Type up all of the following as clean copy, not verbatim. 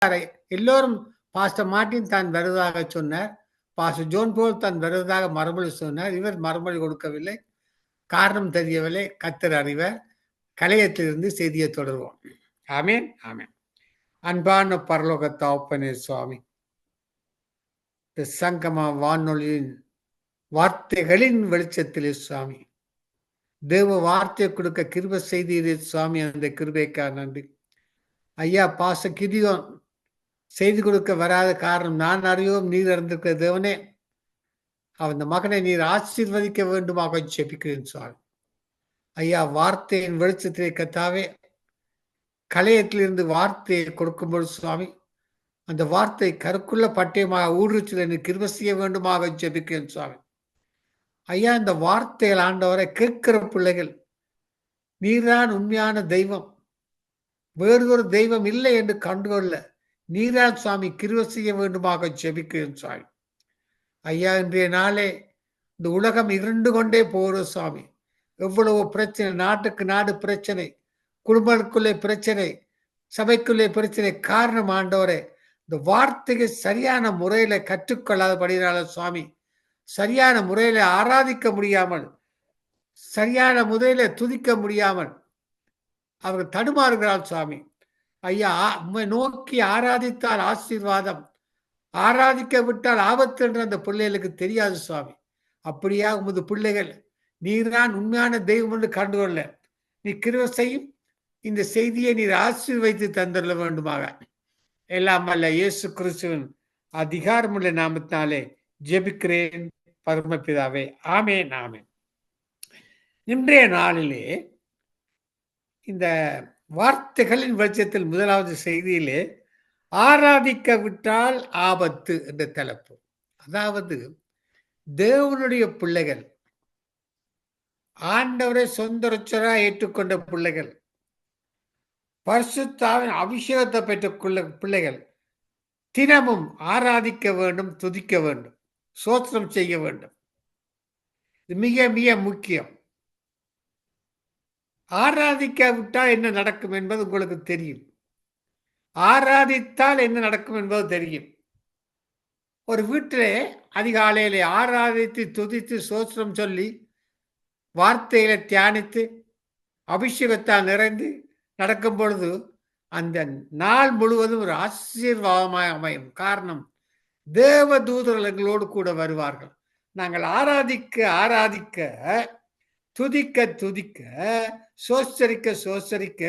எல்லோரும் pastor Martin தான் வருவதாக சொன்னார். பாஸ்டர் ஜோன் போல் தான் வருவதாக மறுமொழி சொன்னார். இவர் மறுமொழி கொடுக்கவில்லை. காரணம் தெரியவில்லை. கர்த்தர் அறிவார். கலையத்திலிருந்து செய்தியை தொடர்வோம். ஆமென், ஆமென். அன்பான பரலோக தகப்பனே சுவாமி, இந்த சங்கம வானொலியின் வார்த்தைகளின் வெளிச்சத்திலே சுவாமி, தேவ வார்த்தையை கொடுக்க கிருபை செய்தீரே சுவாமி, அந்த கிருபைக்காக நன்றி. ஐயா பாச கிதியோன் செய்து கொடுக்க வராத காரணம் நான் அறியோம், நீர் அறிந்திருக்கிற தேவனே, அந்த மகனை நீர் ஆசீர்வதிக்க வேண்டுமாக ஜெபிக்கிறேன் சுவாமி. ஐயா வார்த்தையின் வெளிச்சத்திலே கத்தாவே, கலையத்திலிருந்து வார்த்தையை கொடுக்கும்போது சுவாமி, அந்த வார்த்தை கருக்குள்ள பட்டயமாக ஊடுருச்சில் எனக்கு கிருபை செய்ய வேண்டுமாக ஜெபிக்கிறேன் சுவாமி. ஐயா இந்த வார்த்தைகள் ஆண்டவரை கேட்கிற பிள்ளைகள், நீர்தான் உண்மையான தெய்வம், வேறு ஒரு தெய்வம் இல்லை என்று கண்டுகொள்ள நீரான் சுவாமி கிருபை செய்ய வேண்டுமாக ஜெபிக்கிறேன் சுவாமி. ஐயா இன்றைய நாளே இந்த உலகம் இருண்டு கொண்டே போகிற சுவாமி, எவ்வளவு பிரச்சனை, நாட்டுக்கு நாடு பிரச்சனை, குடும்பங்களுக்குள்ளே பிரச்சனை, சபைக்குள்ளே பிரச்சனை. காரணம் ஆண்டவரே, இந்த வார்த்தையை சரியான முறையில கற்றுக்கொள்ளாதபடினால சுவாமி, சரியான முறையில ஆராதிக்க முடியாமல், சரியான முறையில துதிக்க முடியாமல் அவர்கள் தடுமாறுகிறாள் சுவாமி. ஐயா உம்மை நோக்கி ஆராதித்தால் ஆசீர்வாதம், ஆராதிக்க விட்டால் ஆபத்து என்று அந்த பிள்ளைகளுக்கு தெரியாது சுவாமி. அப்படியா உமது பிள்ளைகள் நீர்தான் உண்மையான தெய்வம் என்று கண்டுகொள்ள நீ கிருபை செய்யும். இந்த செய்தியை நீர் ஆசீர்வைத்து தந்துள்ள வேண்டுமாக எல்லாம் அல்ல இயேசு கிறிஸ்துவின் அதிகாரமுள்ள நாமத்தினாலே ஜெபிக்கிறேன் பரமபிதாவே. ஆமென், ஆமென். இன்றைய நாளிலே இந்த வார்த்தைகளின் வெளிச்சத்தில் முதலாவது செய்தியிலே ஆராதிக்க விட்டால் ஆபத்து என்ற தலைப்பு. அதாவது தேவனுடைய பிள்ளைகள், ஆண்டவரை சொந்த ரட்சகராக ஏற்றுக்கொண்ட பிள்ளைகள், பரிசுத்தாவின் அபிஷேகத்தை பெற்ற பிள்ளைகள் தினமும் ஆராதிக்க வேண்டும், துதிக்க வேண்டும், ஸ்தோத்திரம் செய்ய வேண்டும். இது மிக மிக முக்கியம். ஆராதிக்காவிட்டால் என்ன நடக்கும் என்பது உங்களுக்கு தெரியும். ஆராதித்தால் என்ன நடக்கும் என்பது தெரியும். ஒரு வீட்டிலே அதிகாலையிலே ஆராதித்து துதித்து ஸ்தோத்திரம் சொல்லி வார்த்தைகளை தியானித்து அபிஷேகத்தால் நிறைந்து நடக்கும் பொழுது அந்த நாள் முழுவதும் ஒரு ஆசீர்வாதமாய் அமையும். காரணம், தேவ தூதர்கள் எங்களோடு கூட வருவார்கள். நாங்கள் ஆராதிக்க ஆராதிக்க, துதிக்க துதிக்க, சோஸ்தரிக்க சோஸ்தரிக்க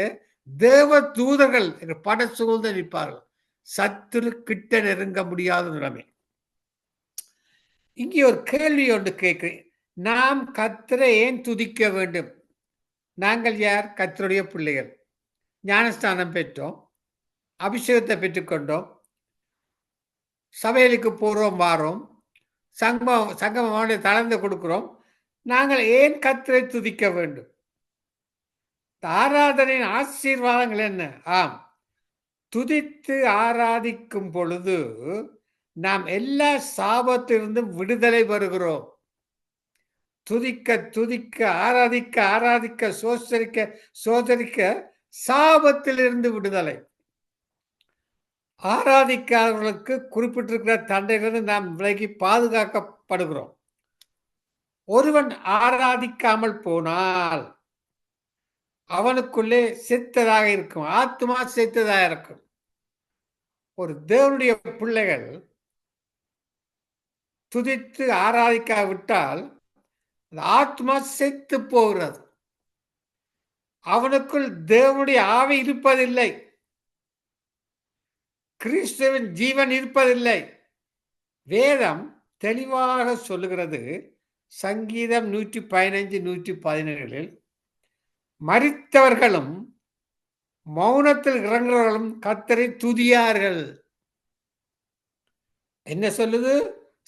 தேவ தூதர்கள் எங்கள் பட சூழ்ந்து நிற்பார்கள். சத்துரு கிட்ட நெருங்க முடியாத நிலைமை. இங்கே ஒரு கேள்வி ஒன்று கேட்கிறேன். நாம் கர்த்தரை ஏன் துதிக்க வேண்டும்? நாங்கள் யார்? கர்த்தருடைய பிள்ளைகள். ஞானஸ்தானம் பெற்றோம், அபிஷேகத்தை பெற்றுக்கொண்டோம், சபைகளுக்கு போறோம், வாரோம், சங்கம தளர்ந்து கொடுக்கிறோம். நாங்கள் ஏன் கர்த்தரை துதிக்க வேண்டும்? ஆராதனையின் ஆசீர்வாதங்கள் என்ன? ஆம், துதித்து ஆராதிக்கும் பொழுது நாம் எல்லா சாபத்திலிருந்தும் விடுதலை பெறுகிறோம். துதிக்க துதிக்க, ஆராதிக்க ஆராதிக்க, சோதரிக்க சோதரிக்க சாபத்திலிருந்து விடுதலை. ஆராதிக்காதவர்களுக்கு குறிப்பிட்டிருக்கிற தண்டையிலிருந்து நாம் விலகி பாதுகாக்கப்படுகிறோம். ஒருவன் ஆராதிக்காமல் போனால் அவனுக்குள்ளே செத்ததாக இருக்கும், ஆத்மா செத்ததாக இருக்கும். ஒரு தேவனுடைய பிள்ளைகள் துதித்து ஆராதிக்காவிட்டால் அந்த ஆத்மா செத்து போகிறது. அவனுக்குள் தேவனுடைய ஆவி இருப்பதில்லை, கிறிஸ்துவின் ஜீவன் இருப்பதில்லை. வேதம் தெளிவாக சொல்லுகிறது. சங்கீதம் 115, 117 மரித்தவர்களும் மௌனத்தில் இறங்குறவர்களும் கர்த்தரை துதியார்கள். என்ன சொல்லுது?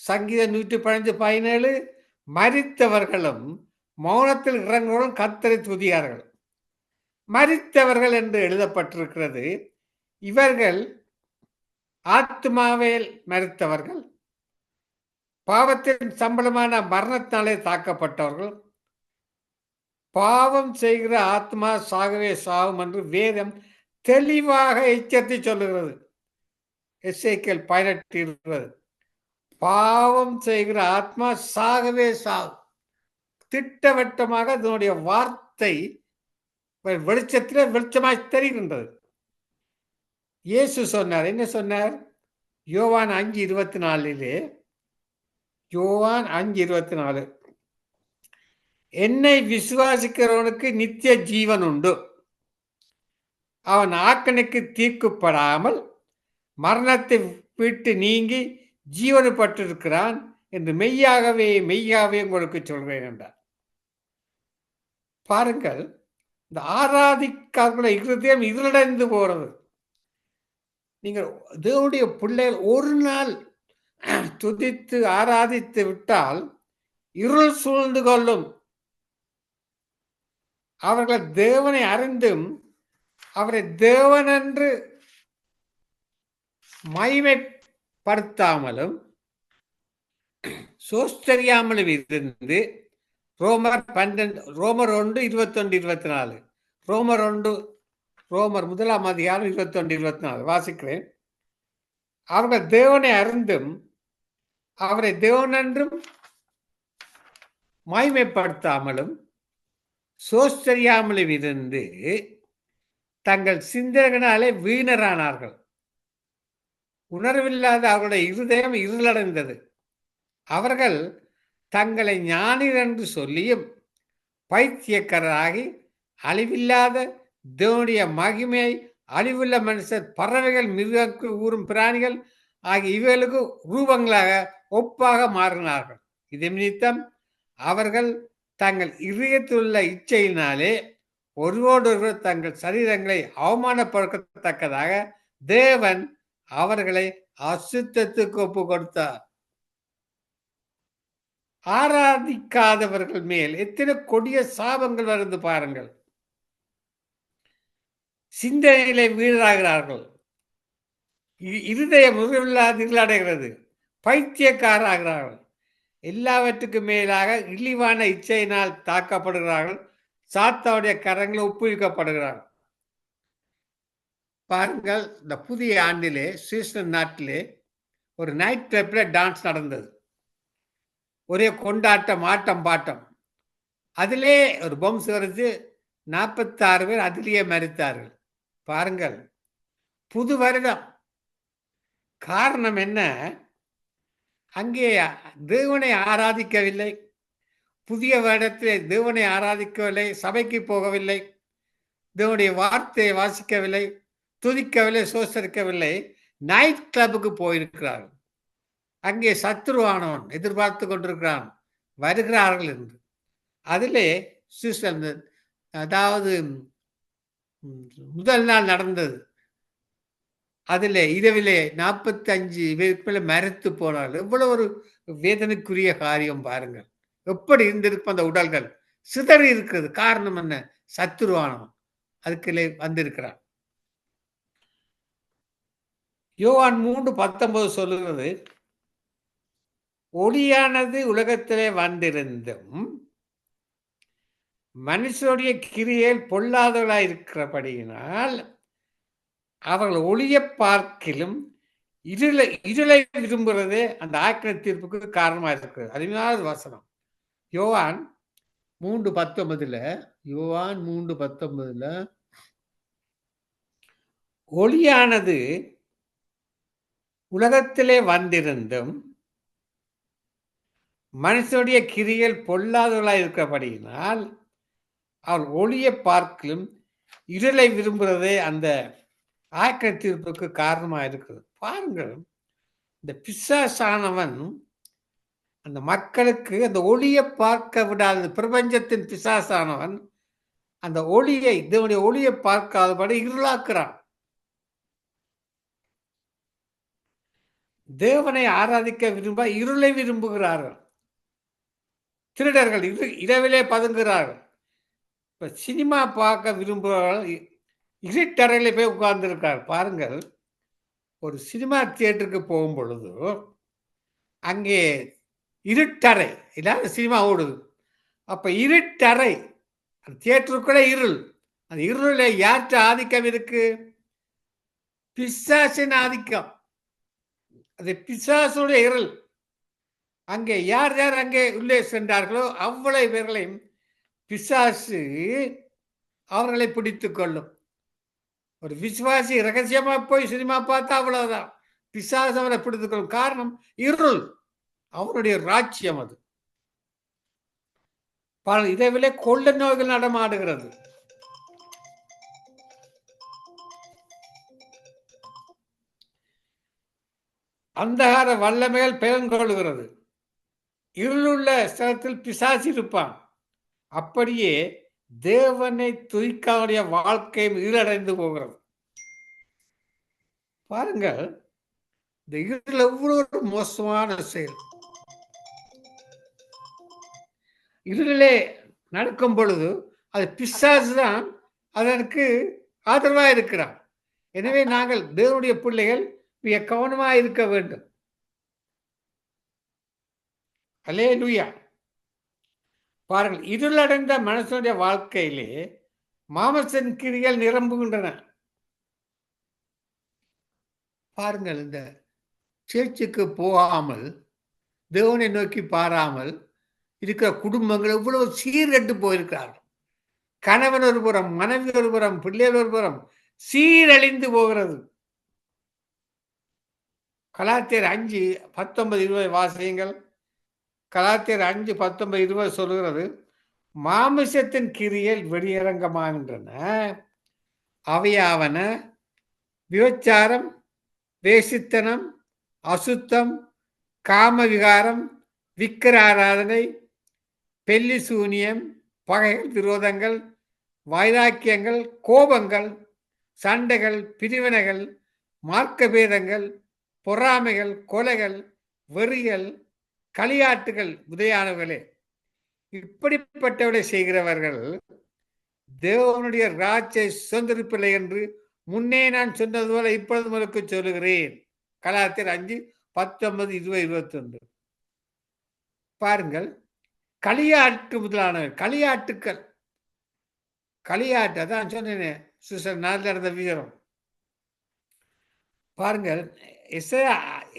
சங்கீதம் 115, 17 மரித்தவர்களும் மௌனத்தில் இறங்குறவர்களும் கர்த்தரை துதியார்கள். மரித்தவர்கள் என்று எழுதப்பட்டிருக்கிறது. இவர்கள் ஆத்மாவில் மரித்தவர்கள், பாவத்தின் சம்பளமான மரணத்தினாலே தாக்கப்பட்டவர்கள். பாவம் செய்கிற ஆத்மா சாகவே சாகும் என்று வேதம் தெளிவாக எச்சரித்து சொல்லுகிறது. எசேக்கியேல் 18:20. பாவம் செய்கிற ஆத்மா சாகவே சாகும். திட்டவட்டமாக அதனுடைய வார்த்தை வெளிச்சத்திலே வெளிச்சமாய் தெரிகின்றது. இயேசு சொன்னார், என்ன சொன்னார்? யோவான் 5:24, யோவான் 5:24, என்னை விசுவாசிக்கிறவனுக்கு நித்திய ஜீவன் உண்டு, அவன் ஆக்கனுக்கு தீர்க்கப்படாமல் மரணத்தை விட்டு நீங்கி ஜீவனு பட்டிருக்கிறான் என்று மெய்யாகவே மெய்யாகவே உங்களுக்கு சொல்வேன் என்றார். பாருங்கள், இந்த ஆராதிக்காத இருதயம் இருளடைந்து போறது. நீங்கள் தேவனுடைய பிள்ளைகள் ஒரு நாள் துதித்து ஆராதித்து விட்டால் இருள் சூழ்ந்து கொள்ளும். அவர்கள் தேவனை அறிந்தும் அவரை தேவனென்று மகிமைப்படுத்தாமலும் சோஸ்தரியாமலும் இருந்து ரோமர் 1:21-24, ரோமர் 1:21-24 வாசிக்கிறேன். அவர்கள் தேவனை அறிந்தும் அவரை தேவனென்றும் மகிமைப்படுத்தாமலும் சோஸ்தரியாமலும் இருந்து தங்கள் சிந்தனைகளாலே வீணரானார்கள். உணர்வில்லாத அவர்களுடைய இருதயம் இருளடைந்தது. அவர்கள் தங்களை ஞானிகள் என்று சொல்லியும் பைத்தியக்காரராகி அழிவில்லாத தேவனுடைய மகிமையை அழிவுள்ள மனுஷர், பறவைகள், மிருகங்கள், ஊரும் பிராணிகள் ஆகிய இவைகளுக்கு ரூபங்களாக ஒப்பாக மாறினார்கள். இது நிமித்தம் அவர்கள் தங்கள் இதயத்திலுள்ள இச்சையினாலே ஒருவரோடொருவர் தங்கள் சரீரங்களை அவமானப்படுத்தத்தக்கதாக தேவன் அவர்களை அசுத்தத்துக்கு ஒப்பு கொடுத்தார். ஆராதிக்காதவர்கள் மேல் எத்தனை கொடிய சாபங்கள் வருது பாருங்கள். சிந்தனையிலே வீழாகிறார்கள், இருதயம் இருளடைகிறது, பைத்தியக்காராகிறார்கள், எல்லாவற்றுக்கும் மேலாக இழிவான இச்சையினால் தாக்கப்படுகிறார்கள், சாத்தாவுடைய கரங்களை ஒப்புவிக்கப்படுகிறார்கள். பாருங்கள், இந்த புதிய ஆண்டிலே சுவிட்சர்லாந்து நாட்டிலே ஒரு நைட் கிளப்ல டான்ஸ் நடந்தது. ஒரே கொண்டாட்டம், ஆட்டம், பாட்டம். அதிலே ஒரு பொம்ஸ் வருது, 46 பேர் அதிலேயே மரித்தார்கள். பாருங்கள், புது வருடம். காரணம் என்ன? அங்கே தேவனை ஆராதிக்கவில்லை, புதிய வருடத்திலே தேவனை ஆராதிக்கவில்லை, சபைக்கு போகவில்லை, தேவனுடைய வார்த்தையை வாசிக்கவில்லை, துதிக்கவில்லை, சோசரிக்கவில்லை, நைட் கிளப்புக்கு போயிருக்கிறார்கள். அங்கே சத்துருவானவன் எதிர்பார்த்து கொண்டிருக்கிறான், வருகிறார்கள் என்று. அதிலே சுவிட்சர்லாந்து, அதாவது முதல் நாள் நடந்தது. அதிலே இரவிலே 45 பேருக்குள்ள மரித்து போனார்கள். எவ்வளவு ஒரு வேதனைக்குரிய காரியம் பாருங்கள். எப்படி இருந்திருக்கும் அந்த உடல்கள், சிதறி இருக்கிறது. காரணம் என்ன? சத்துருவானவன் அதுக்குள்ளே வந்திருக்கிறான். யோவான் 3:19 சொல்லுகிறது, ஒளியானது உலகத்திலே வந்திருந்தும் மனுஷனுடைய கிரியையில் பொல்லாதவர்களாய் இருக்கிறபடியினால் அவர்கள் ஒளியை பார்க்கிலும் இருளை விரும்புகிறதே அந்த ஆக்கின தீர்ப்புக்கு காரணமாக இருக்கிறது. 16வது வசனம், யோவான் 3:19, ஒளியானது உலகத்திலே வந்திருந்தும் மனுஷனுடைய கிரியையில் பொல்லாதவர்களாய் இருக்கிறபடியினால் அவள் ஒளியை பார்க்கலும் இருளை விரும்புகிறதே அந்த ஆக்கின தீர்ப்புக்கு காரணமாக இருக்கிறது. பாருங்கள், இந்த பிசாசானவன் அந்த மக்களுக்கு அந்த ஒளியை பார்க்க விடாத பிரபஞ்சத்தின் பிசாசானவன் அந்த ஒளியை, தேவனுடைய ஒளியை பார்க்காதபடி இருளாக்குறான். தேவனை ஆராதிக்க விரும்ப இருளை விரும்புகிறார்கள். திருடர்கள் இரவிலே பதுங்குகிறார்கள். இப்ப சினிமா பார்க்க விரும்புகிறவர்கள் இருட்டறையில போய் உட்கார்ந்துருக்கார். பாருங்கள், ஒரு சினிமா தியேட்டருக்கு போகும் பொழுது அங்கே இருட்டறை, இல்லாத சினிமா ஓடுது. அப்ப இருட்டறை, அந்த தியேட்டருக்குள்ள இருள். அந்த இருளில் யார்கிட்ட ஆதிக்கம் இருக்கு? பிசாசின் ஆதிக்கம். அது பிசாசுடைய இருள். அங்கே யார் யார் அங்கே உள்ளே சென்றார்களோ அவ்வளவு பேர்களையும் பிசாசு அவர்களை பிடித்துக் கொள்ளும். ஒரு விசுவாசி ரகசியமா போய் சினிமா பார்த்தா அவ்வளவுதான். பிசாசு அவரை பிடித்துக் கொள்ளும். காரணம் இருள். அவருடைய ராஜ்யம் அது. இதை விட கொள்ள நோய்கள் நடமாடுகிறது. அந்தகார வல்லமைகள் பெயன் கொள்ளுகிறது. இருளுள்ள ஸ்தலத்தில் பிசாசு இருப்பான். அப்படியே தேவனை துதிக்காவுடைய வாழ்க்கையும் இருளடைந்து போகிறது. பாருங்கள், இந்த இருள் எவ்வளவு மோசமான செயல். இருளிலே நடக்கும் பொழுது அது பிசாசு தான் அதற்கு ஆதரவாக இருக்கிறான். எனவே நாங்கள் தேவனுடைய பிள்ளைகள் மிக கவனமாக இருக்க வேண்டும். அல்லேலூயா. பாருங்கள், இருளடைந்த மனுஷனுடைய வாழ்க்கையிலே மாமசன் கிரிகள் நிரம்புகின்றன. பாருங்கள், இந்த சேர்ச்சுக்கு போகாமல் தேவனை நோக்கி பாராமல் இருக்கிற குடும்பங்கள் எவ்வளவு சீர்கட்டு போயிருக்கிறார்கள். கணவன் ஒரு புறம், மனைவி ஒரு புறம், பிள்ளைகள் ஒரு புறம் சீரழிந்து போகிறது. கலாத்தியர் 5:19-20 வாசியுங்கள். கலாத்தியர் 5:19-20 சொல்கிறது, மாமிசத்தின் கிரியல் வெளியரங்கமாகின்றன. அவையாவன விபச்சாரம், வேசித்தனம், அசுத்தம், காமவிகாரம், விக்கிர ஆராதனை, பெல்லி சூனியம், பகைகள், விரோதங்கள், வைராக்கியங்கள், கோபங்கள், சண்டைகள், பிரிவினைகள், மார்க்கபேதங்கள், பொறாமைகள், கொலைகள், வெறிகள், களியாட்டுகள் முதலியானவர்களே. இப்படிப்பட்டவரை செய்கிறவர்கள் தேவனுடைய ராஜ்யத்தை சுதந்திரிப்பில்லை என்று முன்னே நான் சொன்னது போல இப்பொழுது உங்களுக்கு சொல்லுகிறேன். கலாத்தியர் 5:19-20-21. பாருங்கள், களியாட்டு முதலானவர், களியாட்டுக்கள், களியாட்டு அதான் சொன்னேன், நாளில் நடந்த வீரம். பாருங்கள், எசேயா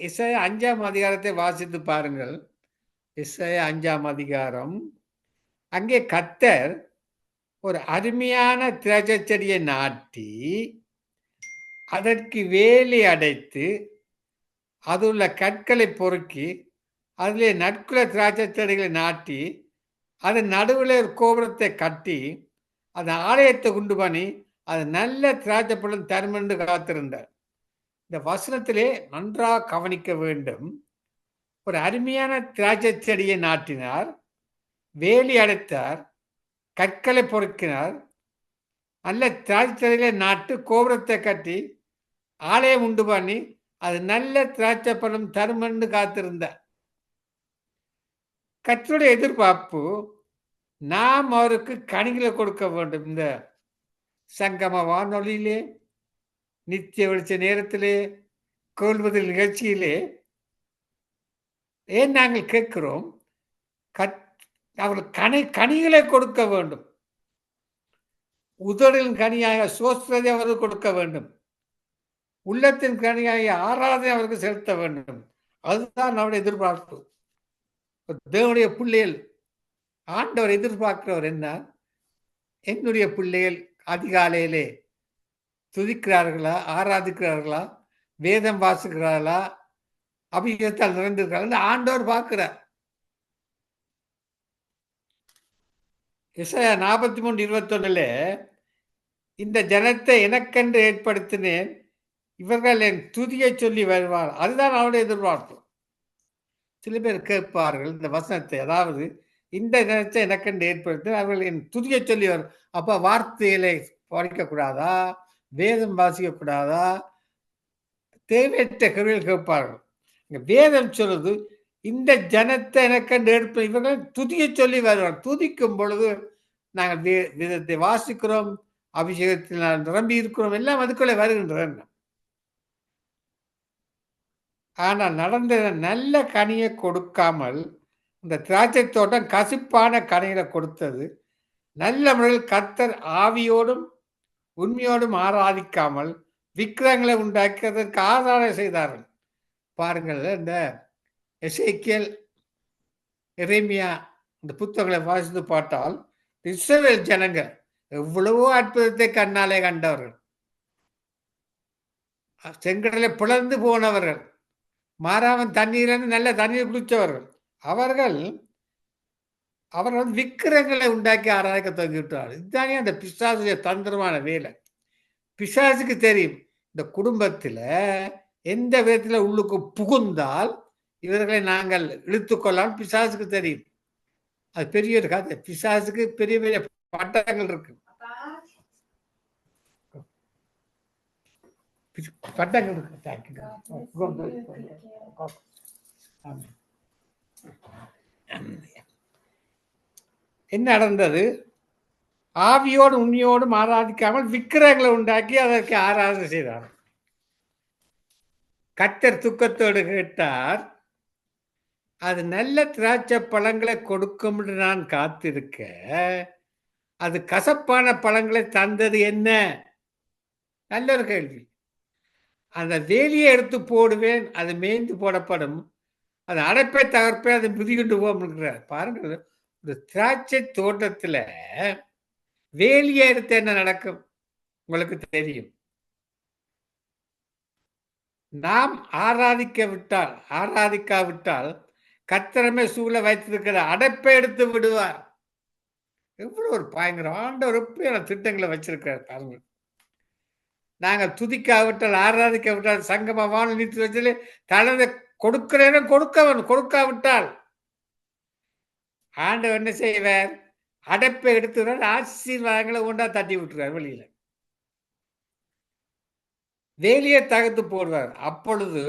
5ஆம் அதிகாரத்தை வாசித்து பாருங்கள். எசேயா 5ஆம் அதிகாரம். அங்கே கர்த்தர் ஒரு அருமையான திராட்சை செடியை நாட்டி அதற்கு வேலி அடைத்து அதுள்ள கற்களை பொறுக்கி அதிலே நற்குல திராட்சை செடிகளை நாட்டி அதன் நடுவில் ஒரு கோபுரத்தை கட்டி அந்த ஆலயத்தை உண்டு பண்ணி அது நல்ல திராட்சை பழம் தரும் என்று காத்திருந்தார். இந்த வசனத்திலே நன்றாக கவனிக்க வேண்டும். ஒரு அருமையான திராட்சை செடியை நாட்டினார், வேலி அடைத்தார், கற்களை பொறுக்கினார், நல்ல திராட்சை செடிகளை நாட்டு கோபுரத்தை கட்டி ஆலயம் உண்டு பண்ணி அது நல்ல திராட்சை பழம் தரும் என்று காத்திருந்தார். கர்த்தருடைய எதிர்பார்ப்பு நாம் அவருக்கு கனிகளை கொடுக்க வேண்டும். இந்த சங்கம வானொலியிலே, நித்திய வெளிச்ச நேரத்திலே, கொள்வதில் நிகழ்ச்சியிலே ஏன் நாங்கள் கேட்கிறோம்? அவர்கள் கனிகளை கொடுக்க வேண்டும். உதடின் கனியாக சோஸ்திரதை அவர்கள் கொடுக்க வேண்டும். உள்ளத்தின் கனியாக ஆராதனை அவருக்கு செலுத்த வேண்டும். அதுதான் நம்முடைய எதிர்பார்ப்பு. தேவனுடைய பிள்ளைகள் ஆண்டவர் எதிர்பார்க்கிறவர் என்ன? என்னுடைய பிள்ளைகள் அதிகாலையிலே துதிக்கிறார்களா, ஆராதிக்கிறார்களா, வேதம் வாசிக்கிறார்களா, அபிஷேகத்தால் நிறைந்திருக்கிறார்கள் ஆண்டவர் பார்க்கிறார். எசேயா 43:21 இந்த ஜனத்தை எனக்கென்று ஏற்படுத்தினேன், இவர்கள் என் துதியை சொல்லி வருவார். அதுதான் அவருடைய எதிர்பார்ப்பு. சில பேர் கேட்பார்கள் இந்த வசனத்தை, அதாவது இந்த ஜனத்தை எனக்கென்று ஏற்படுத்தினேன், அவர்கள் என் துதியை சொல்லி வரும். அப்ப வார்த்தைகளை படிக்கக்கூடாதா, வேதம் வாசிக்கக்கூடாதா, தேவையற்ற கேள்விகள் கேட்பார்கள். வேதம் சொல்லுது, இந்த ஜனத்தை எனக்கென்று ஏற்ப இவர்கள் துதியை சொல்லி வருவார். துதிக்கும் பொழுது நாங்கள் வேதத்தை வாசிக்கிறோம், அபிஷேகத்தில் நிரம்பி இருக்கிறோம், எல்லாம் அதுக்குள்ளே வருகின்றன. ஆனால் நடந்த நல்ல கனியை கொடுக்காமல் இந்த திராட்சை தோட்டம் கசிப்பான கனிகளை கொடுத்தது. நல்ல முறையில் கர்த்தர் ஆவியோடும் உண்மையோடும் ஆராதிக்காமல் விக்கிரங்களை உண்டாக்கி அதற்கு ஆராதனை செய்தார்கள். பாருங்கள், இந்த எசேக்கியேல், எரேமியா இந்த புத்தகங்களை வாசித்து பார்த்தால் இஸ்ரவேல் ஜனங்கள் எவ்வளவோ அற்புதத்தை கண்ணாலே கண்டவர்கள், செங்கடலை பிளந்து போனவர்கள், மாறாமன் தண்ணீரிலிருந்து நல்ல தண்ணீர் குடித்தவர்கள். அவர்கள் விக்கிரங்களை உண்டாக்கி ஆராய்க்க தொடங்கிவிட்டார்கள். இதுதானே அந்த பிசாசுடைய தந்திரமான வேலை. பிசாசுக்கு தெரியும் இந்த குடும்பத்தில் எந்த விதத்தில் உள்ளுக்கு புகுந்தால் இவர்களை நாங்கள் இழுத்துக்கொள்ளலாம். பிசாசுக்கு தெரியும். அது பெரிய ஒரு கதை. பிசாசுக்கு பெரிய பெரிய பட்டங்கள் இருக்கு. பட்டங்கள் இருக்கு. என்ன நடந்தது? ஆவியோடு உண்மையோடும் ஆராதிக்காமல் விக்கிரகங்களை உண்டாக்கி அதற்கு ஆராதனை செய்தார். கர்த்தர் துக்கத்தோடு கேட்டார், அது நல்ல திராட்சை பழங்களை கொடுக்கும் என்று நான் காத்திருக்க, அது கசப்பான பழங்களை தந்தது என்ன? நல்ல ஒரு கேள்வி. அந்த வேலியை எடுத்து போடுவேன், அது மேய்ந்து போடப்படும், அது அடைப்பை தகர்ப்பே, அது மிதிக்கிட்டு போகிறார். பாருங்கள், ஒரு திராட்சை தோட்டத்தில் வேலியை எடுத்து என்ன நடக்கும் உங்களுக்கு தெரியும். நாம் ஆராதிக்காவிட்டால் கர்த்தரமே சூழ வைத்திருக்கிற அடைப்பை எடுத்து விடுவார். எவ்வளவு ஒரு பயங்கரம்! ஆண்டவர் எப்படியான திட்டங்களை வச்சிருக்கிறார் பாருங்க. நாங்கள் துதிக்காவிட்டால், ஆராதிக்காவிட்டால், சங்கம வானொலி நிறுத்தி வச்சது தனது கொடுக்கிறேன் கொடுக்காவிட்டால் ஆண்டவர் என்ன செய்வார்? அடைப்பை எடுத்துறார், ஆசீர்வாதங்களை ஒன்றா தட்டி விட்டுறார் வெளியில. வேலியை தகர்த்து போடுவார். அப்பொழுது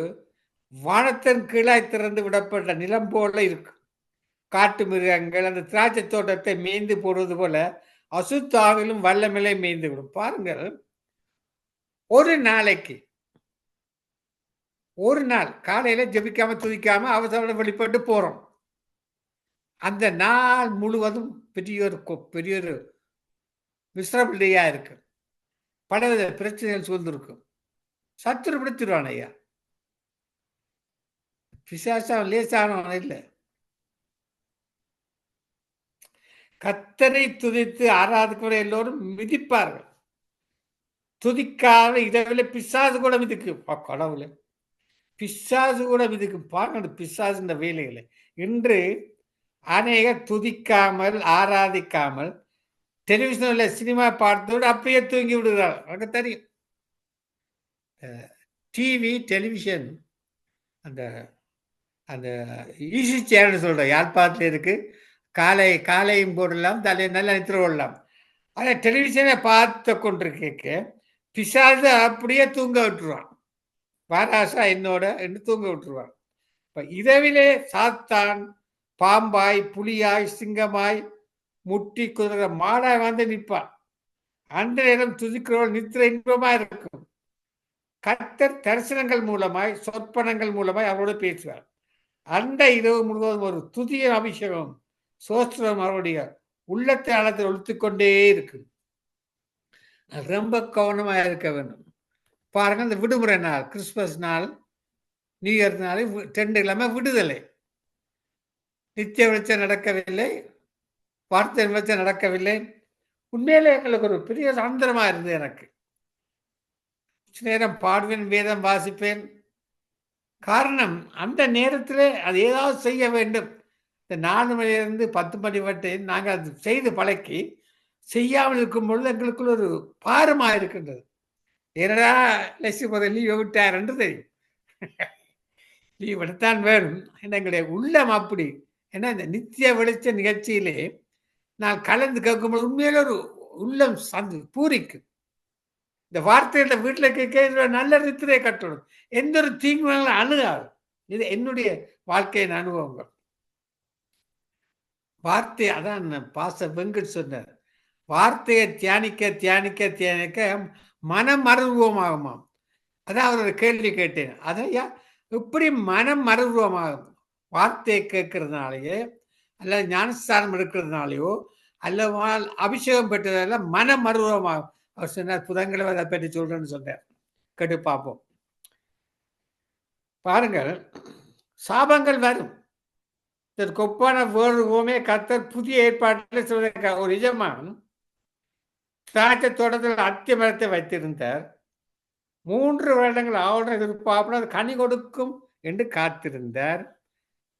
வானத்தின் கீழாய் திறந்து விடப்பட்ட நிலம் போல இருக்கும். காட்டு மிருகங்கள் அந்த திராட்சை தோட்டத்தை மேய்ந்து போடுவது போல அசுத்தாவிலும் வல்லமிலை மேய்ந்து விடும். பாருங்கள், ஒரு நாள் காலையில ஜெபிக்காம துதிக்காம அவசரம் வெளிப்பட்டு போறோம். அந்த நாள் முழுவதும் பெரிய ஒரு மிஸ்ரபிள் டேயா இருக்கு. பலவித பிரச்சனைகள் சூழ்ந்திருக்கும். சத்துரு பிடித்துருவான் ஐயா. பிசாசம் லேசானவன் இல்லை. கர்த்தரை துதித்து ஆராதிக்கிற எல்லோரும் மிதிப்பார்கள். துதிக்காத இரவில் பிசாசு கூட மிதிக்கும். கடவுளை, பிசாசு கூட மிதிக்கும். பாருங்க பிசாசு இந்த வேலைகளை. இன்று அநேகர் துதிக்காமல் ஆராதிக்காமல் டெலிவிஷன்ல சினிமா பார்த்தோடு அப்படியே தூங்கி விடுகிறார். எனக்கு தெரியும். டிவி டெலிவிஷன் அந்த அந்த ஈஸி சேனல் சொல்ற யாழ்ப்பாணத்தில் இருக்கு. காலையும் போடலாம், தலையை நல்லா நித்திர கொள்ளலாம். ஆனால் டெலிவிஷனை பார்த்து கொண்டிருக்க பிசாசு அப்படியே தூங்க விட்டுருவான். வாராசா என்னோட என்று தூங்க விட்டுருவான். இப்போ இரவிலே சாத்தான் பாம்பாய், புலியாய், சிங்கமாய், முட்டி குதிரை மாடாய் வந்து நிற்பான். அந்த நேரம் துதிக்கிறவள் நித்திர இன்பமாய் இருக்கும். கர்த்தர் தரிசனங்கள் மூலமாய், சொற்பனங்கள் மூலமாய் அவரோடு பேசுவார். அந்த இரவு முழுவதும் ஒரு துதிய அபிஷேகம், சோஸ்திரம் அவருடைய உள்ளத்தை அளத்தில் ஒழித்துக்கொண்டே இருக்கு. ரொம்ப கவனமாக இருக்க வேண்டும். பாருங்க, இந்த விடுமுறை நாள், கிறிஸ்துமஸ் நாள், நியூ இயர் நாள், 2 கிழமை விடுதலை. நித்திய வெளிச்சம் நடக்கவில்லை, வார்த்தை வெளிச்சம் நடக்கவில்லை. உண்மையிலே எங்களுக்கு ஒரு பெரிய சாந்திரமா இருந்தது. எனக்கு நேரம் பாடுவேன், வேதம் வாசிப்பேன். காரணம், அந்த நேரத்தில் அது ஏதாவது செய்ய வேண்டும். இந்த 4 மணிலிருந்து 10 மணி வரை நாங்கள் அது செய்து பழக்கி செய்யாமல் இருக்கும் பொழுது எங்களுக்குள்ள ஒரு பாரமாக இருக்கின்றது. ஏனடா லட்சி முதல் லீவ் விட்டார் என்று தெரியும். லீவ் எடுத்தான் வேணும். எங்களுடைய உள்ளம் அப்படி. ஏன்னா இந்த நித்திய வெளிச்ச நிகழ்ச்சியிலே நான் கலந்து கேட்கும்போது உண்மையில ஒரு உள்ளம் பூரிக்கு. இந்த வார்த்தைகளை வீட்டில் கேட்க நல்ல நித்திரையை கட்டணும். எந்த ஒரு தீங்கு அணுகாது. இது என்னுடைய வாழ்க்கையின் அனுபவங்கள். வார்த்தை, அதான் பாஸ்டர் வெங்கட் சொன்னார், வார்த்தையை தியானிக்க தியானிக்க தியானிக்க மனம் மறுரூபமாகுமாம். அதான் அவர் ஒரு கேள்வி கேட்டேன். அதையா எப்படி மனம் மறுரூபமாகும்? வார்த்தையை கேட்கறதுனாலயோ அல்லது ஞானஸ்தானம் எடுக்கிறதுனாலையோ அல்ல அபிஷேகம் பெற்றதால மனம் மறுரூபமாகும். அவர் சொன்னார், புதன்கிழமை அதை பற்றி சொல்றேன்னு சொன்னார். கேட்டு பார்ப்போம். பாருங்கள், சாபங்கள் வரும். இதற்கு ஒப்பான வேறுவோமே கர்த்தர் புதிய ஏற்பாட்டில் சொல்ற ஒரு எஜமான் திராட்சை தோட்டத்தில் அத்தி மரத்தை வைத்திருந்தார். 3 வருடங்கள் ஆவுடன் எதிர்பார்ப்பு அது கனி கொடுக்கும் என்று காத்திருந்தார்.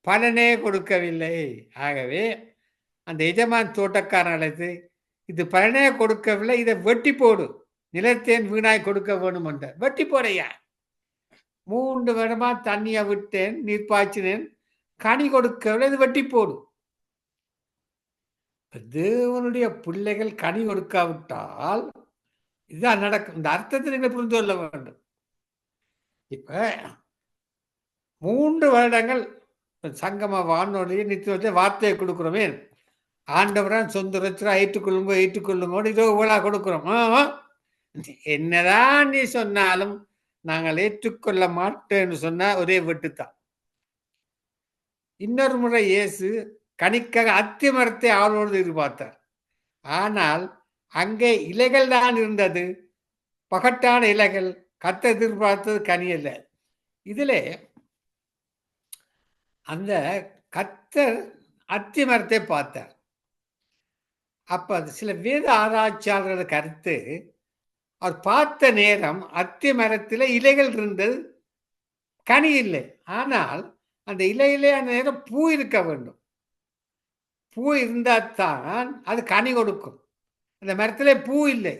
பலனே கொடுக்கவில்லை. ஆகவே அந்த எஜமான் தோட்டக்காரன் அழைத்து, இது பலனே கொடுக்கவில்லை, இதை வெட்டி போடு, நிலத்தேன் வீணாய் கொடுக்க வேணும் என்றார். வெட்டி போடையா, 3 வருடமா தண்ணியை விட்டேன், நீர் பாய்ச்சினேன், கனி கொடுக்கவில்லை, இது வெட்டி போடு. தேவனுடைய பிள்ளைகள் கனி கொடுக்காவிட்டால் இதுதான் நடக்கும். இந்த அர்த்தத்தை நீங்கள் புரிந்து கொள்ள வேண்டும். இப்ப 3 வருடங்கள் சங்கம வானொலி நித்தியத்தை வார்த்தையை கொடுக்கிறோமே, ஆண்டவரான் சொந்த ரச்சரா ஏற்றுக்கொள்ளுங்க இதோ இவ்வளோ கொடுக்குறோம். என்னதான் நீ சொன்னாலும் நாங்கள் ஏற்றுக்கொள்ள மாட்டேன்னு சொன்னா ஒரே வெட்டுத்தான். இன்னொரு முறை இயேசு கனிக்காக அத்தி மரத்தை ஆளோடு எதிர்பார்த்தார். ஆனால் அங்கே இலைகள் தான் இருந்தது, பகட்டான இலைகள். கத்த எதிர்பார்த்தது கனி அல்ல. இதிலே அந்த கத்தர் அத்தி மரத்தை பார்த்தார். அப்ப அது சில வேத ஆராய்ச்சியாளர்களோட கருத்து, அவர் பார்த்த நேரம் அத்தி மரத்தில் இலைகள் இருந்தது, கனி இல்லை. ஆனால் அந்த இலையிலே அந்த நேரம் பூ இருக்க வேண்டும். பூ இருந்தால் தான் அது கனி கொடுக்கும். அந்த மரத்திலே பூ இல்லை.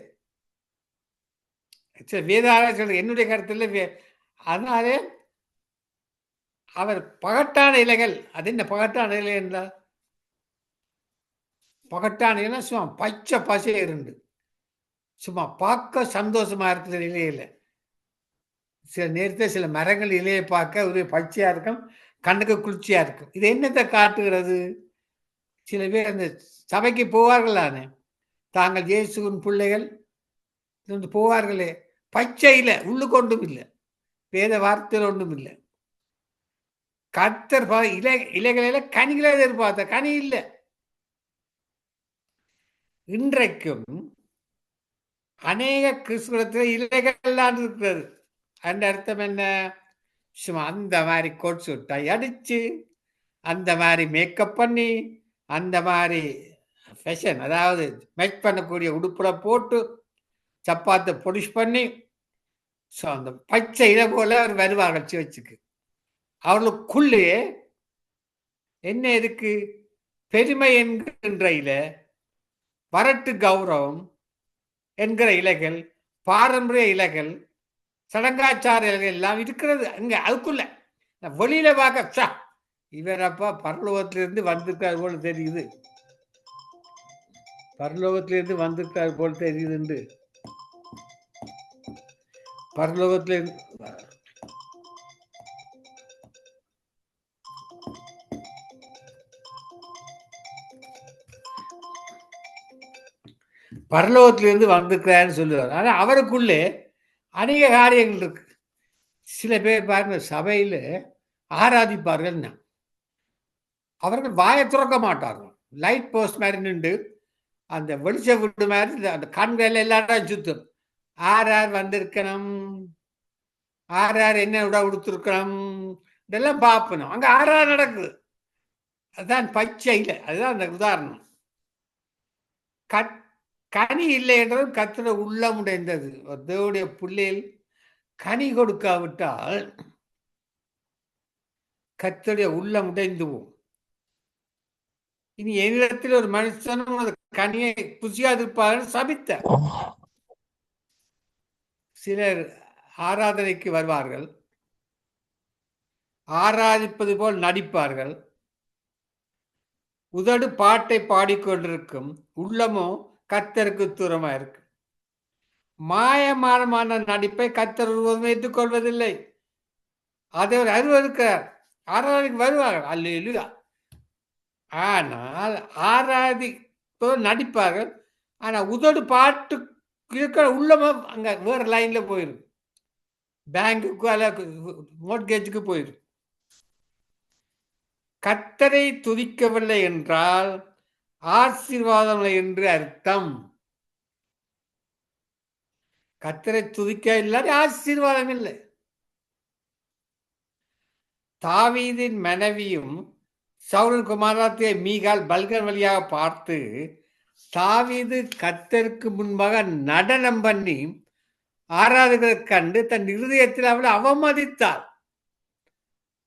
வேத ஆராய்ச்சியாளர் என்னுடைய கருத்தில் அதனாலே அவர் பகட்டான இலைகள், அது என்ன பகட்டான இலை என்றால், பகட்டான இலை சும்மா பச்சை பசை இருந்து சும்மா பார்க்க சந்தோஷமா இருக்கிற இலையில. சில நேரத்தில் சில மரங்கள் இலையை பார்க்க ஒரு பச்சையா இருக்கும், கண்ணுக்கு குளிர்ச்சியா இருக்கும். இது என்னத்தை காட்டுகிறது? சில பேர் அந்த சபைக்கு போவார்களானே, தாங்கள் இயேசுவின் பிள்ளைகள் போவார்களே, பச்சை இலை, உள்ளுக்கு ஒன்றும் இல்லை, வேத வார்த்தையில் ஒன்றும் இல்லை. கர்த்தர் இலைகளில கனிகளை எதிர்பார்த்த கனி இல்லை. இன்றைக்கும் அநேக கிறிஸ்துவத்தில் இலைகள் தான் இருக்கிறது. அந்த அர்த்தம் என்ன? சும்மா அந்த மாதிரி கோட் சுட்டை அடிச்சு, அந்த மாதிரி மேக்கப் பண்ணி, அந்த மாதிரி ஃபேஷன், அதாவது மேக் பண்ணக்கூடிய உடுப்புல போட்டு சப்பாத்தை பொலிஷ் பண்ணி, ஸோ அந்த பச்சை இலை போல அவர் வருவார்கள் சிவச்சுக்கு. அவர்களுக்குள்ளே என்ன இருக்கு? பெருமை என்கின்ற இலை, வரட்டு கௌரவம் என்கிற இலைகள், பாரம்பரிய இலைகள், சடங்காச்சார இலைகள் எல்லாம் இருக்கிறது அங்க. அதுக்குள்ள வெளியில பார்க்க இவரப்பா பரலோகத்திலிருந்து வந்திருக்காரு போல தெரியுது, பரலோகத்திலிருந்து வந்திருக்காரு போல தெரியுது, பரலோகத்திலிருந்து பரலோகத்திலிருந்து வந்திருக்கிறாருன்னு சொல்லுவார். ஆனால் அவருக்குள்ளே அநேக காரியங்கள் இருக்கு. சில பேர் பாருங்க, சபையில் ஆராதிப்பார்கள், அவர்கள் வாயை துறக்க மாட்டார்கள். லைட் போஸ்ட் மாதிரி நின்று அந்த வெளிச்ச வீடு மாதிரி அந்த கண்கள் எல்லாரும் சுத்தும். ஆர் யார் வந்திருக்கணும், ஆர் யார் என்ன விட கொடுத்துருக்கணும், இதெல்லாம் பார்ப்பணும். அங்கே ஆறார் நடக்குது. அதுதான் பச்சையில், அதுதான் அந்த உதாரணம். கனி இல்லை என்றதும் கர்த்தருடைய உள்ளம் உடைந்தது. தேவனுடைய பிள்ளைகள் கனி கொடுக்காவிட்டால் கர்த்தருடைய உள்ளம் உடைந்துவோம். இனி என்னிடத்தில் ஒரு மனுஷனும் அந்த கனியை புசியாதிருப்பார்கள் சபித்தார். சிலர் ஆராதனைக்கு வருவார்கள், ஆராதிப்பது போல் நடிப்பார்கள், உதடு பாட்டை பாடிக்கொண்டிருக்கும், உள்ளமோ கர்த்தருக்கு தூரமா இருக்கு. மாயமான நடிப்பை கர்த்தர் ஒருவரும் ஏற்றுக்கொள்வதில்லை. அதை அவர் அருவருக்கிறார். ஆராதனைக்கு வருவார்கள், அல்லேலூயா. ஆனால் ஆராதிப்போ நடிப்பார்கள். ஆனா உதடு பாட்டு இருக்கிற உள்ளமோ அங்க வேற லைன்ல போயிடும், பேங்குக்கு அல்ல மோட்கேஜுக்கு போயிடும். கர்த்தரை துதிக்கவில்லை என்றால் ஆசீர்வாதம் என்று அர்த்தம். கர்த்தரை துதிக்க இல்லாத ஆசீர்வாதம் இல்லை. தாவீதின் மனைவியும் சவுலின் குமாரத்தியை மீகால் பல்கன் வழியாக பார்த்து தாவீது கர்த்தருக்கு முன்பாக நடனம் பண்ணி ஆராதனை கண்டு தன் இருதயத்தில் அவளை அவமதித்தாள்.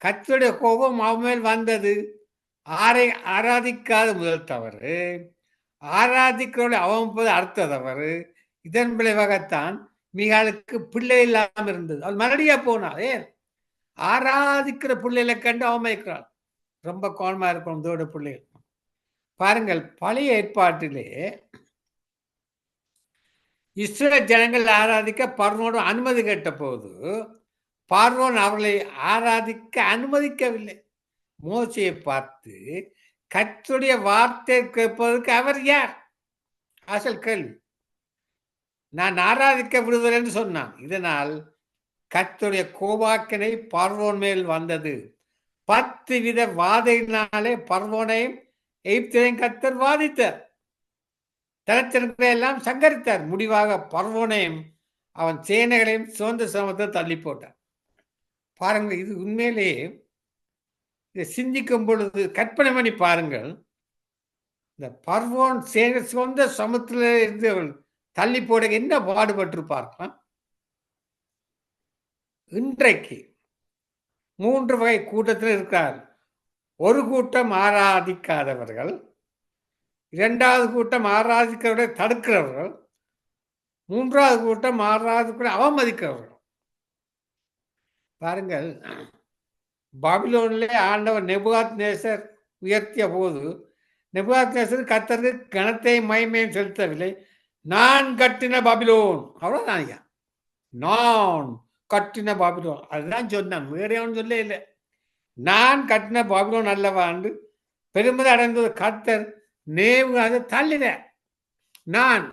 கர்த்தருடைய கோபம் அவன் மேல் வந்தது. ஆராதிக்காத முதல் தவறு, ஆராதிக்கிறவளை அவமதிப்பது அடுத்த தவறு. இதன் விளைவாகத்தான் மீகாலுக்கு பிள்ளை இல்லாமல் இருந்தது. அவள் மறுபடியா போனாள். ஏன்? ஆராதிக்கிற பிள்ளைகளை கண்டு அவமதிக்கிறாள். ரொம்ப கோணமா இருக்கும் இதோட பிள்ளைகள். பாருங்கள், பழைய ஏற்பாட்டிலே இஸ்ரவேல் ஜனங்கள் ஆராதிக்க பார்வோன் அனுமதி கேட்ட போது பார்வோன் அவர்களை ஆராதிக்க அனுமதிக்கவில்லை. மோசையை பார்த்து கர்த்தருடைய வார்த்தை கேட்பதற்கு அவர் யார்? அசல் கேள்வி. நான் ஆராதிக்க விடுதலைன்னு சொன்னான். இதனால் கர்த்தருடைய கோபாக்கினை பார்வோன் மேல் வந்தது. 10 வித வாதையினாலே பார்வோனையும் எகிப்தியரையும் கர்த்தர் வாதித்தார். தனச்சனங்களை எல்லாம் சங்கரித்தார். முடிவாக பார்வோனையும் அவன் சேனைகளையும் சுதந்திர சமத்தை தள்ளி போட்டார். பாருங்கள், இது உண்மையிலேயே இதை சிந்திக்கும் பொழுது கற்பனை பண்ணி பாருங்கள். இந்த பார்வோன் சொந்த சமத்துல இருந்து தள்ளி போட என்ன பாடுபட்டிருப்பார்கள். இன்றைக்கு 3 வகை கூட்டத்தில் இருக்கிறார்கள். ஒரு கூட்டம் ஆராதிக்காதவர்கள், 2வது கூட்டம் ஆராதிக்கிறவர்களை தடுக்கிறவர்கள், 3வது கூட்டம் ஆராதிக்கிற அவமதிக்கிறவர்கள். பாருங்கள், பாபிலோனிலே ஆண்டவர் நேபுகாத்நேசர் உயர்த்திய போது நேபுகாத்நேசர் கர்த்தருக்கு கனத்தையும் மகிமையும் செலுத்தவில்லை. நான் கட்டின பாபிலோன், அவ்வளவுதான் ஐயா, நான் கட்டின பாபிலோன், அதுதான் சொன்னான். வேற எவன் சொல்ல இல்லை. நான் கட்டின பாபிலோன் அல்லவாண்டு பெருமதி அடைந்தது கர்த்தர் நேபுகாத்நேசரை தள்ளின. நான்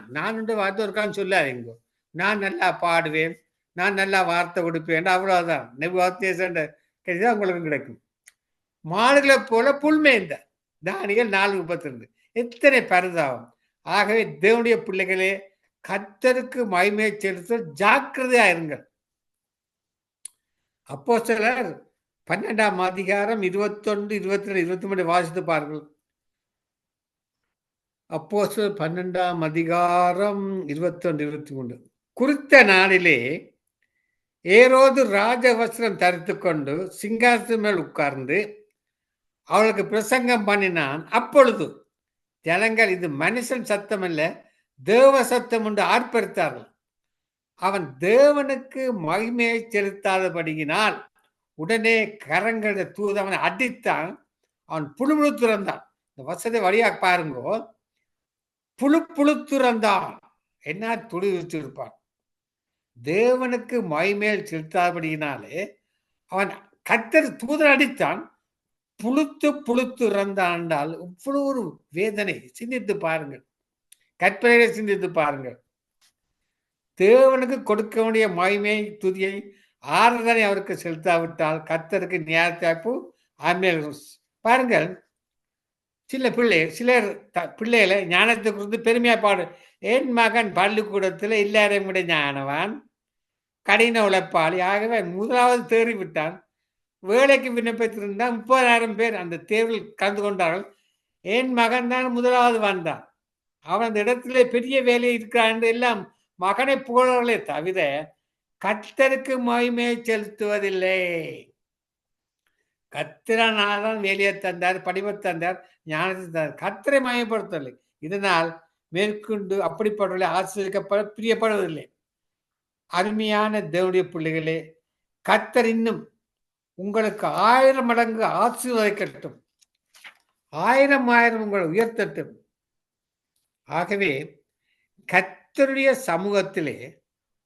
வார்த்தை இருக்கான்னு சொல்லாதீங்க. நான் நல்லா பாடுவேன், நான் நல்லா வார்த்தை கொடுப்பேன், அவ்வளவுதான். நேபுகாத்நேசர் உங்களுக்கு கிடைக்கும். மாடுகளை போல புல்மேந்த தானியேல் 4:32. எத்தனை பரிதாபம். ஆகவே தேவனுடைய பிள்ளைகளே, கர்த்தருக்கு மகிமையை செலுத்த ஜாக்கிரதையா இருங்கள். அப்போஸ்தலர் 12ஆம் அதிகாரம் 21, 22, 23 வாசித்து பாருங்கள். அப்போஸ்தலர் 12ஆம் அதிகாரம் 21, 23. குறித்த நாளிலே ஏரோது ராஜவஸ்திரம் தரித்து கொண்டு சிங்காசனம் மேல் உட்கார்ந்து அவளுக்கு பிரசங்கம் பண்ணினான். அப்பொழுது ஜனங்கள், இது மனுஷன் சத்தம் அல்ல, தேவ சத்தம் என்று ஆர்ப்பரித்தார்கள். அவன் தேவனுக்கு மகிமையை செலுத்தாதபடியினால் உடனே கரங்களை தூது அவனை அடித்தான். அவன் புழு துறந்தான். இந்த வசதி வழியாக பாருங்கோ, புழு துறந்தான். என்ன துடி வச்சிருப்பான். தேவனுக்கு மகிமையில் செலுத்தாதபடியினாலே அவன் கர்த்தர் தூதன் அடித்தான். புழுத்து இறந்தாண்டால் இவ்வளவு ஒரு வேதனை. சிந்தித்து பாருங்கள், கற்பனையை சிந்தித்து பாருங்கள். தேவனுக்கு கொடுக்க வேண்டிய மகிமை துதியை ஆறுதலை அவருக்கு செலுத்தாவிட்டால் கர்த்தருக்கு நியாயத்தாய்ப்பு ஆண்மையில் பாருங்கள். சிலர் பிள்ளைகளை ஞானத்தை குறித்து பெருமையா பாடு. என் மகன் பள்ளிக்கூடத்தில் எல்லாரையும் விட ஞானவான், கடின உழைப்பாளி, ஆகவே முதலாவது தேறிவிட்டான். வேலைக்கு விண்ணப்பித்திருந்தால் 30,000 பேர் அந்த தேர்வில் கலந்து கொண்டார்கள். என் மகன் தான் முதலாவது வந்தான். அவன் அந்த இடத்திலே பெரிய வேலை இருக்கிறான் என்று எல்லாம் மகனை புகழர்களே தவிர கர்த்தருக்கு மகிமையை செலுத்துவதில்லை. கர்த்தரானால்தான் வேலையை தந்தார், படிப்பை தந்தார், ஞானத்தை தந்தார், கர்த்தரை மகிமைப்படுத்தவில்லை. இதனால் மேற்கொண்டு அப்படிப்பட்டவர்களை ஆசீர்வதிக்கப்பட பிரியப்படுவதில்லை. அருமையான தேவனுடைய பிள்ளைகளே, கர்த்தர் இன்னும் உங்களுக்கு 1000 மடங்கு ஆசீர்வதிக்கட்டும், 1000 உங்களை உயர்த்தட்டும். ஆகவே கர்த்தருடைய சமூகத்திலே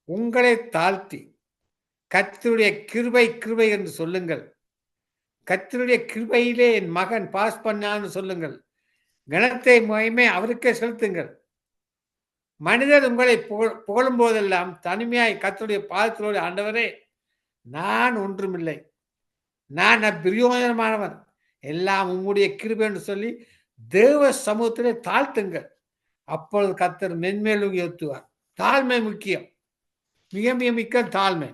உங்களை தாழ்த்தி கர்த்தருடைய கிருபை என்று சொல்லுங்கள். கர்த்தருடைய கிருபையிலே என் மகன் பாஸ் பண்ணான்னு சொல்லுங்கள். கனத்தை மகிமை அவருக்கே செலுத்துங்கள். மனிதர் உங்களை புகழும் போதெல்லாம் தனிமையாய் கர்த்தருடைய பாதத்தோடு, ஆண்டவரே நான் ஒன்றுமில்லை, நான் பிரயோஜனமானவன், எல்லாம் உம்முடைய கிருபை என்று சொல்லி தேவ சமூகத்திலே தாழ்த்துங்கள். அப்பொழுது கர்த்தர் மென்மேலும் உயர்த்துவார். தாழ்மை முக்கியம், மிக மிக மிக்க தாழ்மை.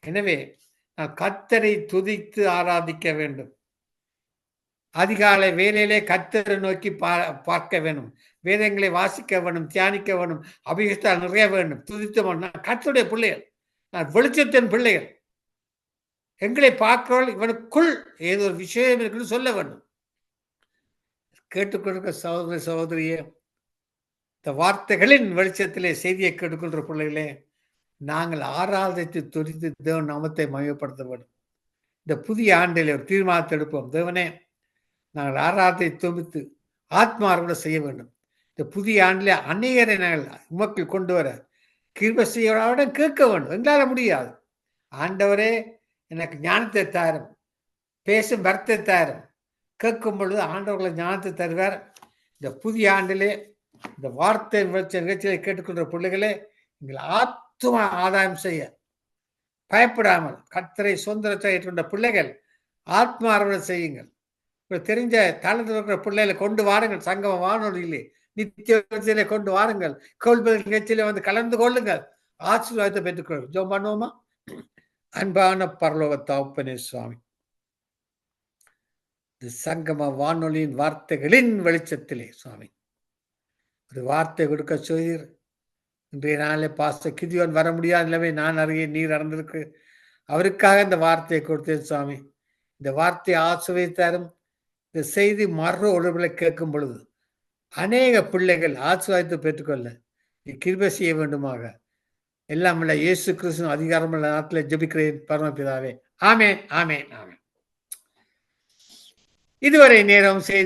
எனவே கர்த்தரை துதித்து ஆராதிக்க வேண்டும். அதிகாலை வேளையிலே கர்த்தரை நோக்கி பார்க்க வேணும். வேதங்களை வாசிக்க வேணும், தியானிக்க வேணும், அபிஷேகத்தால் நிறைய வேண்டும். துதித்து கர்த்தருடைய பிள்ளைகள், நான் வெளிச்சத்தின் பிள்ளைகள். எங்களை பார்க்கிறவர்கள் இவனுக்குள் ஏதோ ஒரு விஷயம் இருக்குன்னு சொல்ல வேண்டும். கேட்டுக்கொண்டிருக்க சகோதர சகோதரியே, இந்த வார்த்தைகளின் வெளிச்சத்திலே செய்தியை கேட்டுக்கொள்கிற பிள்ளைகளே, நாங்கள் ஆராதித்து துதித்து தேவன் நாமத்தை மகிமைப்படுத்த வேண்டும். இந்த புதிய ஆண்டிலே ஒரு தீர்மானத்தை எடுப்போம். தேவனே, நாங்கள் ஆராதத்தை துதித்து ஆத்மார்ப்பண செய்ய வேண்டும். இந்த புதிய ஆண்டிலே அநேகரை நாங்கள் உமக்கு கொண்டு வர கிருபை செய்ய கேட்க வேண்டும். எங்களால் முடியாது. ஆண்டவரே, எனக்கு ஞானத்தை தாரும், பேசும் வரத்தை தாரும். கேட்கும் பொழுது ஆண்டவர்களை ஞானத்தை தருவார். இந்த புதிய ஆண்டிலே இந்த வார்த்தை நிகழ்ச்சியை கேட்டுக்கொண்ட பிள்ளைகளே, எங்கள் ஆத்மா ஆதாயம் செய்ய பயப்படாமல் கர்த்தரை சுதந்திரத்தை ஏற்றுக்கொண்ட பிள்ளைகள் ஆத்மா அறுவடை செய்யுங்கள். தெரிஞ்ச தாழ்ந்து இருக்கிற பிள்ளைகளை கொண்டு வாருங்கள். சங்கம வானொலியிலே நித்திய கொண்டு வாருங்கள். கோல்பல் நிகழ்ச்சியிலே வந்து கலந்து கொள்ளுங்கள். ஆசீர்வாதத்தை பெற்றுக்கொள்ளுங்கள். ஜெபம் பண்ணுவோமா? அன்பான பரலோக தகப்பனே சுவாமி, இந்த சங்கம வானொலியின் வார்த்தைகளின் வெளிச்சத்திலே சுவாமி ஒரு வார்த்தை கொடுக்க சொல்லிரு. இன்றைய நாளே பாஸ்டர் கிதியோன் வர முடியாத நிலைமை நான் அறிய நீர் நடந்திருக்கு. அவருக்காக இந்த வார்த்தையை கொடுத்தேன் சுவாமி. இந்த வார்த்தையை ஆசீர்வதித்தாரும். இந்த செய்தி மறு ஒழுங்குகளை கேட்கும் பொழுது அநேக பிள்ளைகள் ஆசீர்வாதத்தை பெற்றுக்கொள்ள நீ கிருபை செய்ய வேண்டுமாக எல்லாம் உள்ள இயேசு கிறிஸ்து அதிகாரமுள்ள நாட்டில் ஜெபிக்கிறேன் பரமபிதாவே. ஆமென், ஆமென், ஆமென். இதுவரை நேரம் செய்தி